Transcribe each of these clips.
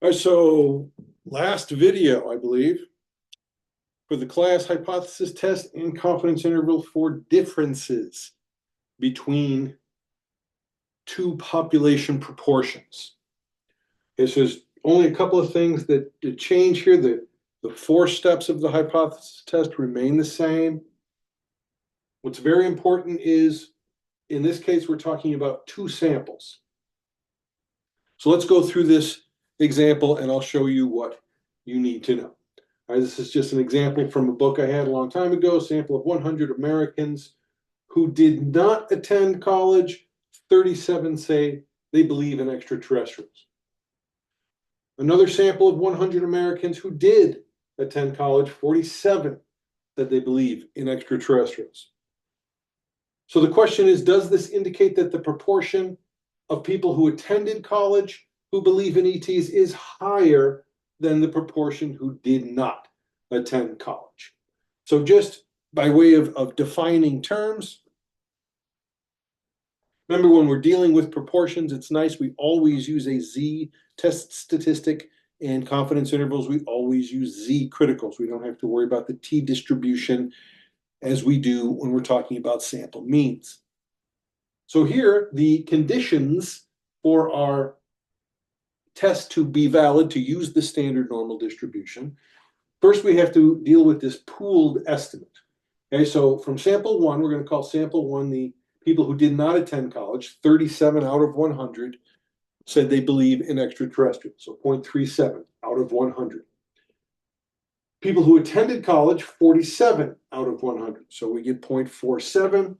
All right, so last video, I believe, for the class hypothesis test and confidence interval for differences between two population proportions. Okay, so there's only a couple of things that change here. The four steps of the hypothesis test remain the same. What's very important is, in this case, we're talking about two samples. So let's go through this example and I'll show you what you need to know. All right, this is just an example from a book I had a long time ago, a sample of 100 Americans who did not attend college. 37 say they believe in extraterrestrials. Another sample of 100 Americans who did attend college, 47 said they believe in extraterrestrials. So the question is, does this indicate that the proportion of people who attended college who believe in ETs is higher than the proportion who did not attend college? So just by way of defining terms, remember when we're dealing with proportions, it's nice we always use a z-test statistic, and confidence intervals, we always use z-criticals. We don't have to worry about the t-distribution as we do when we're talking about sample means. So here, the conditions for our test to be valid, to use the standard normal distribution, first we have to deal with this pooled estimate. Okay, so from sample one, we're going to call sample one the people who did not attend college. 37 out of 100 said they believe in extraterrestrials, so 0.37 out of 100. People who attended college, 47 out of 100, so we get 0.47.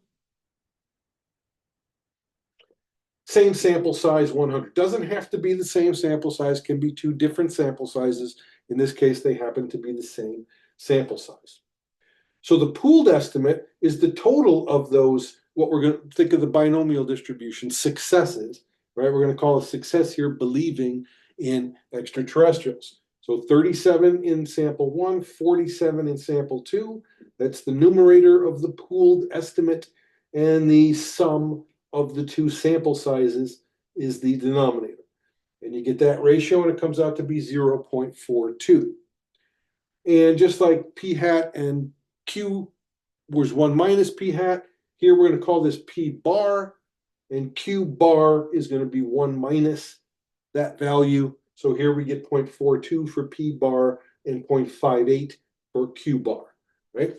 Same sample size, 100. Doesn't have to be the same sample size, can be two different sample sizes. In this case, they happen to be the same sample size. So the pooled estimate is the total of those, what we're going to think of the binomial distribution, successes, right? We're going to call a success here believing in extraterrestrials. So 37 in sample one, 47 in sample two. That's the numerator of the pooled estimate, and the sum of the two sample sizes is the denominator. And you get that ratio, and it comes out to be 0.42. And just like p hat and q was 1 minus p hat, here we're going to call this p bar, and q bar is going to be 1 minus that value. So here we get 0.42 for p bar and 0.58 for q bar, right?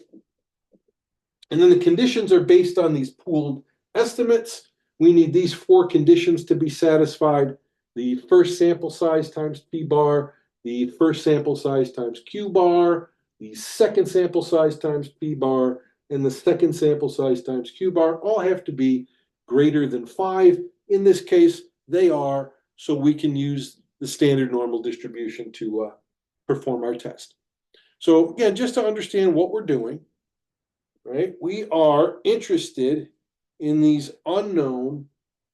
And then the conditions are based on these pooled estimates. We need these four conditions to be satisfied: the first sample size times p bar, the first sample size times q bar, the second sample size times p bar, and the second sample size times q bar all have to be greater than 5. In this case, they are, so we can use the standard normal distribution to perform our test. So again, just to understand what we're doing, right? We are interested in these unknown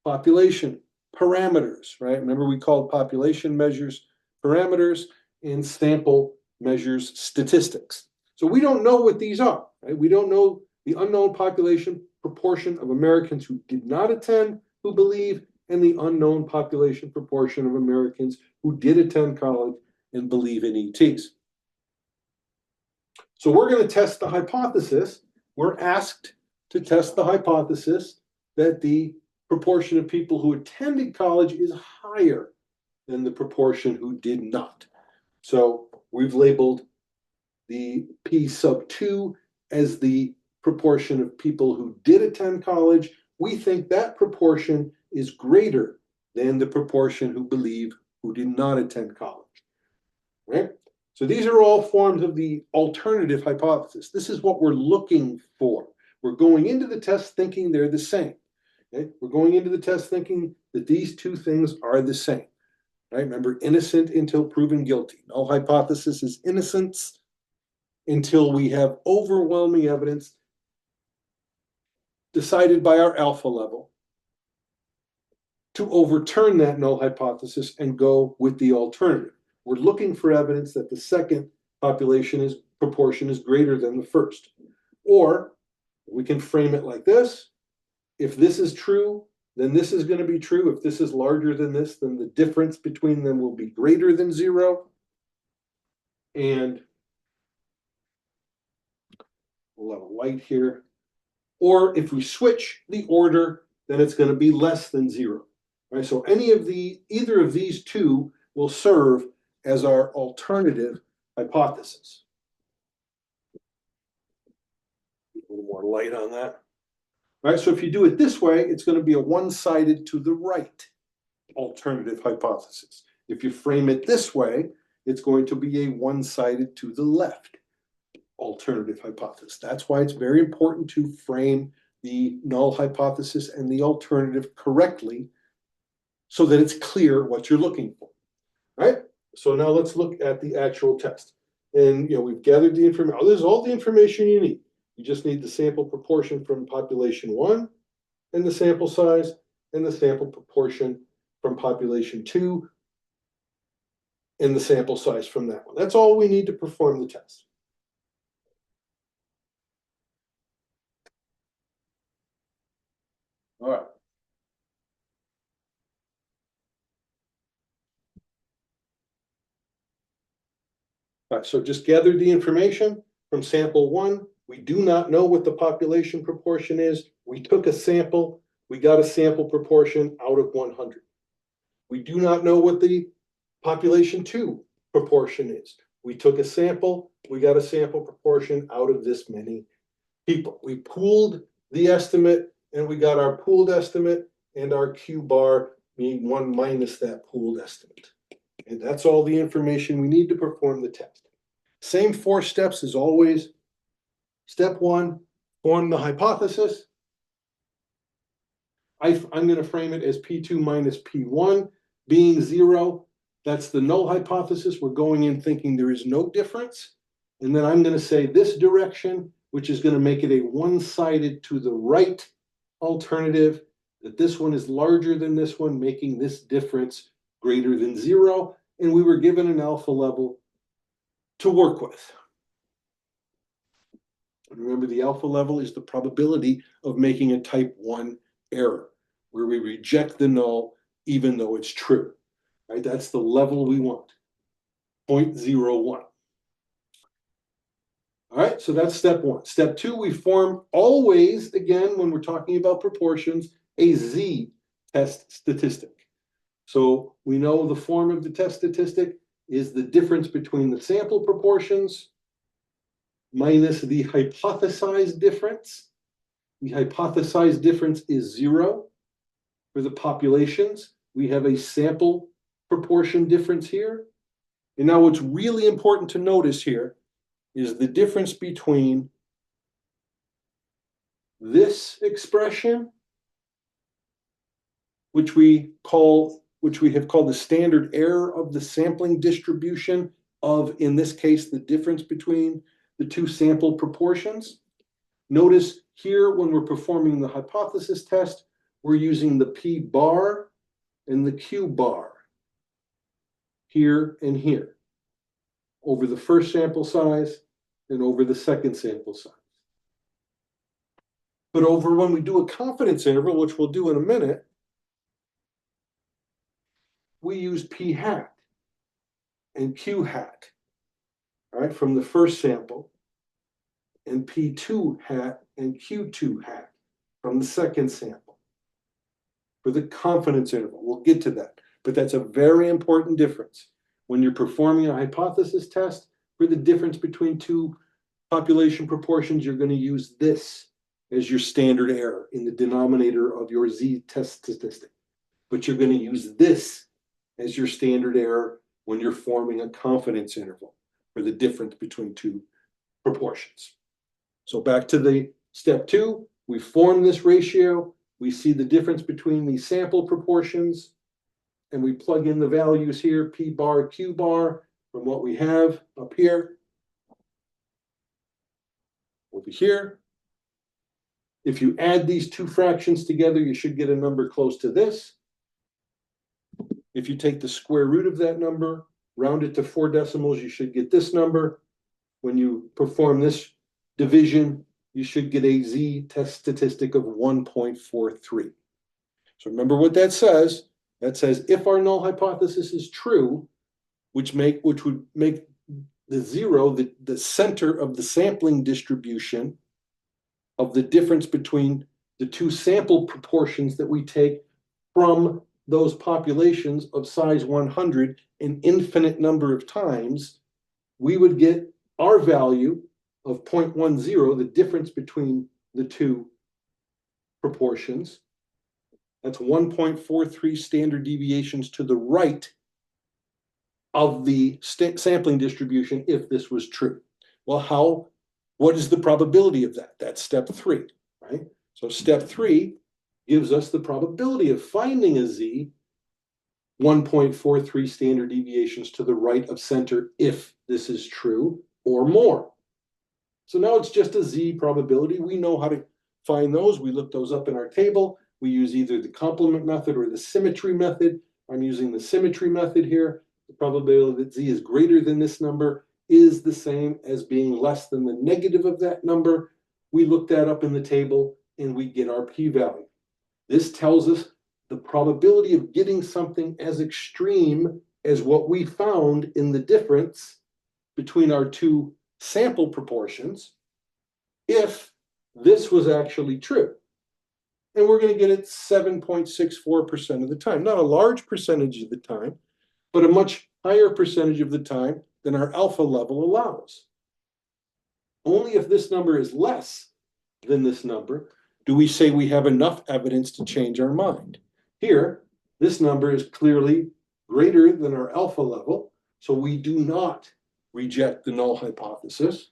population parameters, right? Remember, we called population measures parameters and sample measures statistics. So we don't know what these are, right? We don't know the unknown population proportion of Americans who did not attend, who believe, and the unknown population proportion of Americans who did attend college and believe in ETs. So we're going to test the hypothesis. We're asked to test the hypothesis that the proportion of people who attended college is higher than the proportion who did not. So we've labeled the p sub 2 as the proportion of people who did attend college. We think that proportion is greater than the proportion who believe who did not attend college, right? So these are all forms of the alternative hypothesis. This is what we're looking for. We're going into the test thinking they're the same. Okay? We're going into the test thinking that these two things are the same. Right? Remember, innocent until proven guilty. Null hypothesis is innocence until we have overwhelming evidence decided by our alpha level to overturn that null hypothesis and go with the alternative. We're looking for evidence that the second proportion is greater than the first. Or we can frame it like this: if this is true, then this is going to be true. If this is larger than this, then the difference between them will be greater than 0. And we'll have a light here. Or if we switch the order, then it's going to be less than 0. Right? So either of these two will serve as our alternative hypothesis. A little more light on that. All right, so if you do it this way, it's going to be a one-sided to the right alternative hypothesis. If you frame it this way, it's going to be a one-sided to the left alternative hypothesis. That's why it's very important to frame the null hypothesis and the alternative correctly so that it's clear what you're looking for. All right, so now let's look at the actual test. And we've gathered the information. Oh, this is all the information you need. You just need the sample proportion from population 1 and the sample size and the sample proportion from population 2 and the sample size from that one. That's all we need to perform the test. All right. All right, so just gathered the information from sample 1. We do not know what the population proportion is. We took a sample. We got a sample proportion out of 100. We do not know what the population 2 proportion is. We took a sample. We got a sample proportion out of this many people. We pooled the estimate, and we got our pooled estimate and our Q bar, meaning 1 minus that pooled estimate. And that's all the information we need to perform the test. Same 4 steps as always. Step 1, form the hypothesis. I'm going to frame it as P2 minus P1 being 0. That's the null hypothesis. We're going in thinking there is no difference. And then I'm going to say this direction, which is going to make it a one-sided to the right alternative, that this one is larger than this one, making this difference greater than 0. And we were given an alpha level to work with. Remember, the alpha level is the probability of making a type 1 error, where we reject the null even though it's true. Right? That's the level we want, 0.01. All right, so that's step 1. Step 2, we form always, again, when we're talking about proportions, a z-test statistic. So we know the form of the test statistic is the difference between the sample proportions minus the hypothesized difference. The hypothesized difference is 0 for the populations. We have a sample proportion difference here. And now what's really important to notice here is the difference between this expression, which we have called the standard error of the sampling distribution of, in this case, the difference between the 2 sample proportions. Notice here when we're performing the hypothesis test, we're using the P bar and the Q bar here and here over the first sample size and over the second sample size. But over when we do a confidence interval, which we'll do in a minute, we use P hat and Q hat, all right, from the first sample, and P2 hat and Q2 hat from the second sample for the confidence interval. We'll get to that, but that's a very important difference. When you're performing a hypothesis test, for the difference between 2 population proportions, you're going to use this as your standard error in the denominator of your z-test statistic. But you're going to use this as your standard error when you're forming a confidence interval for the difference between 2 proportions. So back to the step 2, we form this ratio, we see the difference between the sample proportions, and we plug in the values here, P bar, Q bar, from what we have up here, over here. If you add these 2 fractions together, you should get a number close to this. If you take the square root of that number, round it to 4 decimals, you should get this number. When you perform this division, you should get a z-test statistic of 1.43. So remember what that says. That says if our null hypothesis is true, which would make the zero the center of the sampling distribution of the difference between the two sample proportions that we take from those populations of size 100 an infinite number of times, we would get our value of 0.10, the difference between the two proportions. That's 1.43 standard deviations to the right of the sampling distribution if this was true. Well, what is the probability of that? That's step 3, right? So step 3 gives us the probability of finding a z 1.43 standard deviations to the right of center if this is true or more. So now it's just a z probability. We know how to find those. We look those up in our table. We use either the complement method or the symmetry method. I'm using the symmetry method here. The probability that z is greater than this number is the same as being less than the negative of that number. We look that up in the table and we get our p-value. This tells us the probability of getting something as extreme as what we found in the difference between our two sample proportions if this was actually true. And we're going to get it 7.64% of the time. Not a large percentage of the time, but a much higher percentage of the time than our alpha level allows. Only if this number is less than this number do we say we have enough evidence to change our mind. Here, this number is clearly greater than our alpha level, so we do not reject the null hypothesis.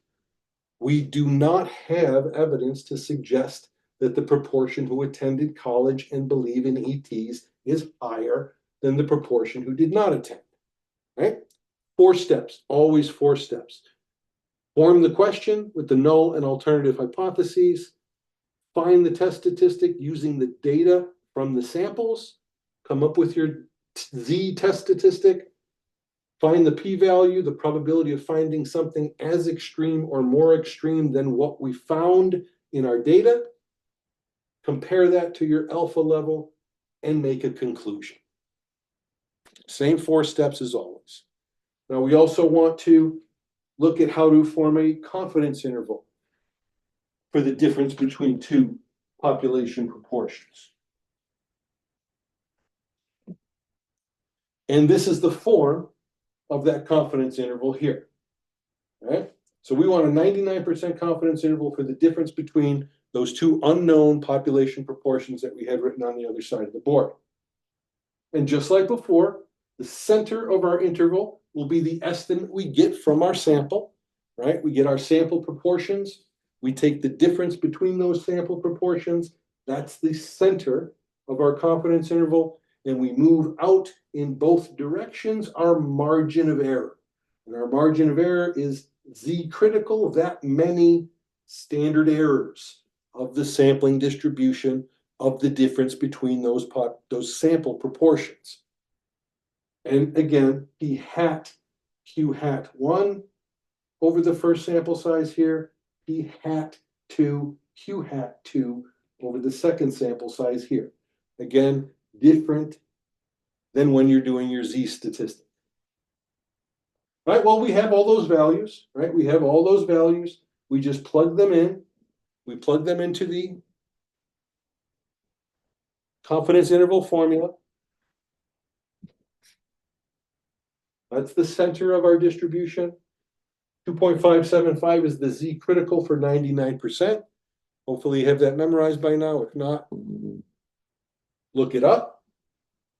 We do not have evidence to suggest that the proportion who attended college and believe in ETs is higher than the proportion who did not attend, right? 4 steps, always 4 steps. Form the question with the null and alternative hypotheses. Find the test statistic using the data from the samples. Come up with your z test statistic. Find the p-value, the probability of finding something as extreme or more extreme than what we found in our data. Compare that to your alpha level and make a conclusion. Same 4 steps as always. Now, we also want to look at how to form a confidence interval for the difference between two population proportions. And this is the form of that confidence interval here. All right? So we want a 99% confidence interval for the difference between those two unknown population proportions that we had written on the other side of the board. And just like before, the center of our interval will be the estimate we get from our sample, right? We get our sample proportions. We take the difference between those sample proportions. That's the center of our confidence interval. And we move out in both directions our margin of error. And our margin of error is z critical, that many standard errors of the sampling distribution of the difference between those sample proportions. And again, p hat, q hat 1 over the first sample size here, p hat 2, q hat 2 over the second sample size here. Again, different than when you're doing your z statistic. Right, well, we have all those values, right? We have all those values. We just plug them in. We plug them into the confidence interval formula. That's the center of our distribution. 2.575 is the z critical for 99%. Hopefully you have that memorized by now. If not, look it up.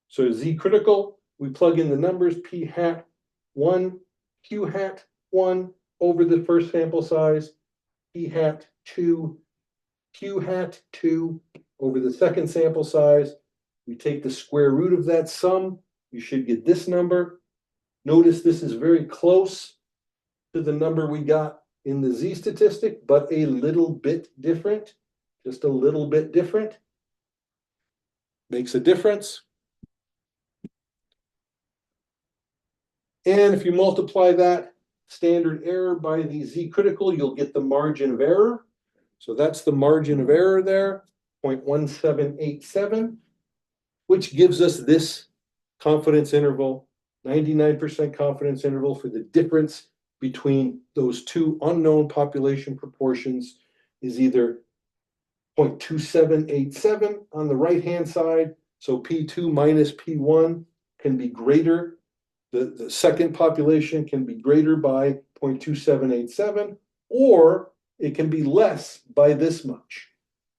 So z critical, we plug in the numbers p hat 1, q hat 1 over the first sample size, p hat 2, q hat 2 over the second sample size. We take the square root of that sum. You should get this number. Notice this is very close to the number we got in the z statistic, but a little bit different, just a little bit different. Makes a difference. And if you multiply that standard error by the z critical, you'll get the margin of error. So that's the margin of error there, 0.1787. which gives us this confidence interval, 99% confidence interval for the difference between those two unknown population proportions is either 0.2787 on the right-hand side, so P2 minus P1 can be greater. The second population can be greater by 0.2787, or it can be less by this much.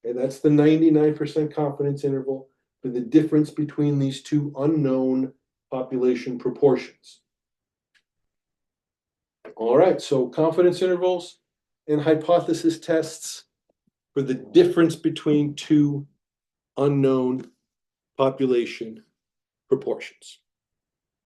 Okay, that's the 99% confidence interval for the difference between these two unknown population proportions. All right, so confidence intervals and hypothesis tests for the difference between two unknown population proportions.